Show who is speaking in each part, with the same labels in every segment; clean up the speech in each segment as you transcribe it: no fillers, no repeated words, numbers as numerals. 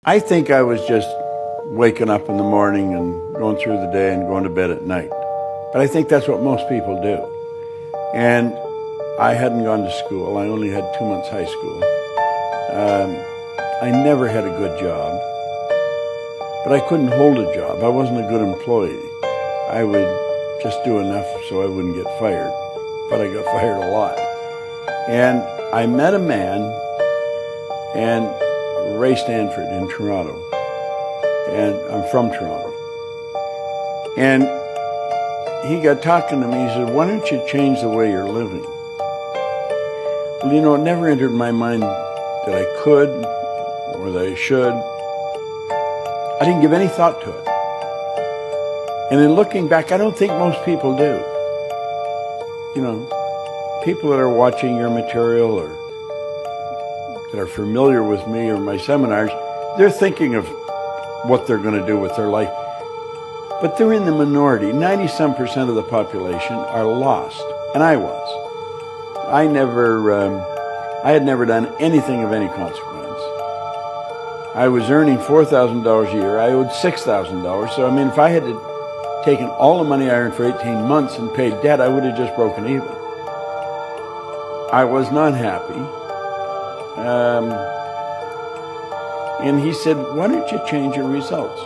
Speaker 1: I think I was just waking up in the morning and going through the day and going to bed at night. But I think that's what most people do. And I hadn't gone to school. I only had 2 months high school. I never had a good job. But I couldn't hold a job. I wasn't a good employee. I would just do enough so I wouldn't get fired. But I got fired a lot. And I met a man, and Ray Stanford in Toronto. And I'm from Toronto. And he got talking to me. He said, "Why don't you change the way you're living?" Well, you know, it never entered my mind that I could or that I should. I didn't give any thought to it. And in looking back, I don't think most people do. You know, people that are watching your material or that are familiar with me or my seminars, they're thinking of what they're going to do with their life. But they're in the minority. 90-some% of the population are lost. And I was. I had never done anything of any consequence. I was earning $4,000 a year. I owed $6,000. So, I mean, if I had taken all the money I earned for 18 months and paid debt, I would have just broken even. I was not happy. And he said, "Why don't you change your results?"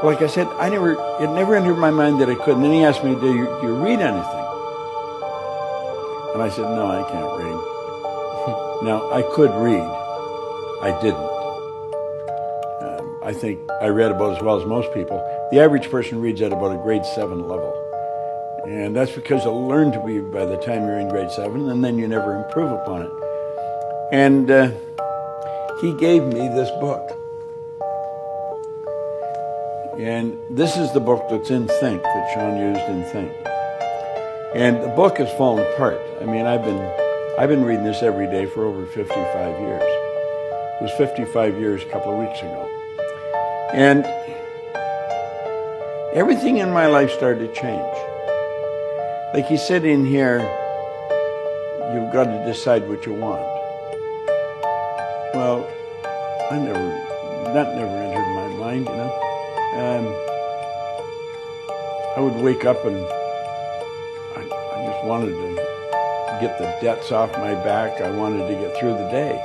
Speaker 1: Well, like I said, it never entered my mind that I could. And then he asked me, do you read anything? And I said, "No, I can't read." Now, I could read. I didn't. I think I read about as well as most people. The average person reads at about a grade 7 level. And that's because you learn to read by the time you're in grade 7, and then you never improve upon it. And he gave me this book. And this is the book that's in Think, that Sean used in Think. And the book has fallen apart. I mean, I've been reading this every day for over 55 years. It was 55 years a couple of weeks ago. And everything in my life started to change. Like he said in here, you've got to decide what you want. Well, that never entered my mind, you know. I would wake up and I just wanted to get the debts off my back. I wanted to get through the day.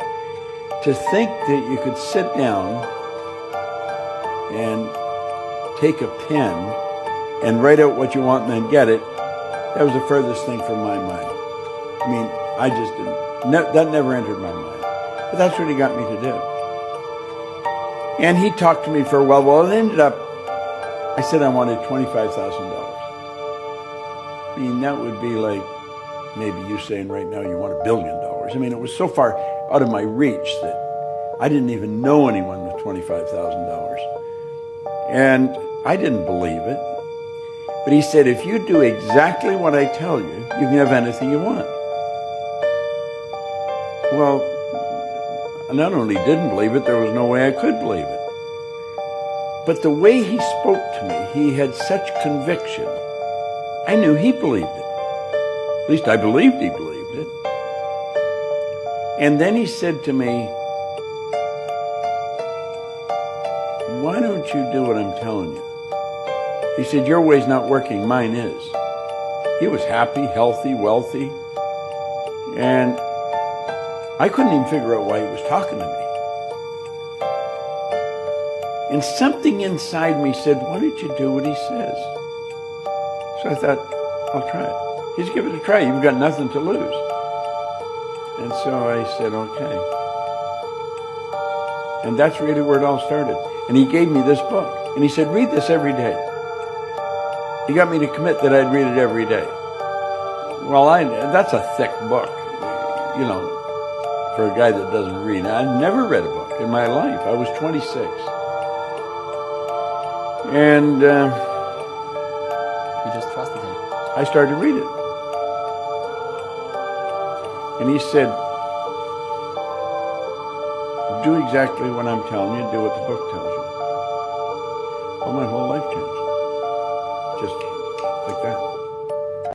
Speaker 1: To think that you could sit down and take a pen and write out what you want and then get it, that was the furthest thing from my mind. I mean, I just didn't. That never entered my mind. But that's what he got me to do. And he talked to me for a while. Well, it ended up, I said I wanted $25,000. I mean, that would be like maybe you saying right now you want $1 billion. I mean, it was so far out of my reach that I didn't even know anyone with $25,000. And I didn't believe it. But he said, if you do exactly what I tell you, you can have anything you want. Well, I not only didn't believe it, there was no way I could believe it. But the way he spoke to me, he had such conviction. I knew he believed it. At least I believed he believed it. And then he said to me, "Why don't you do what I'm telling you?" He said, "Your way's not working, mine is." He was happy, healthy, wealthy. And I couldn't even figure out why he was talking to me. And something inside me said, "Why don't you do what he says?" So I thought, I'll try it. Just give it a try. You've got nothing to lose. And so I said, okay. And that's really where it all started. And he gave me this book. And he said, read this every day. He got me to commit that I'd read it every day. Well, that's a thick book, you know, for a guy that doesn't read. I've never read a book in my life. I was 26. And
Speaker 2: you just trusted him.
Speaker 1: I started to read it. And he said, do exactly what I'm telling you, do what the book tells you. Well, my whole life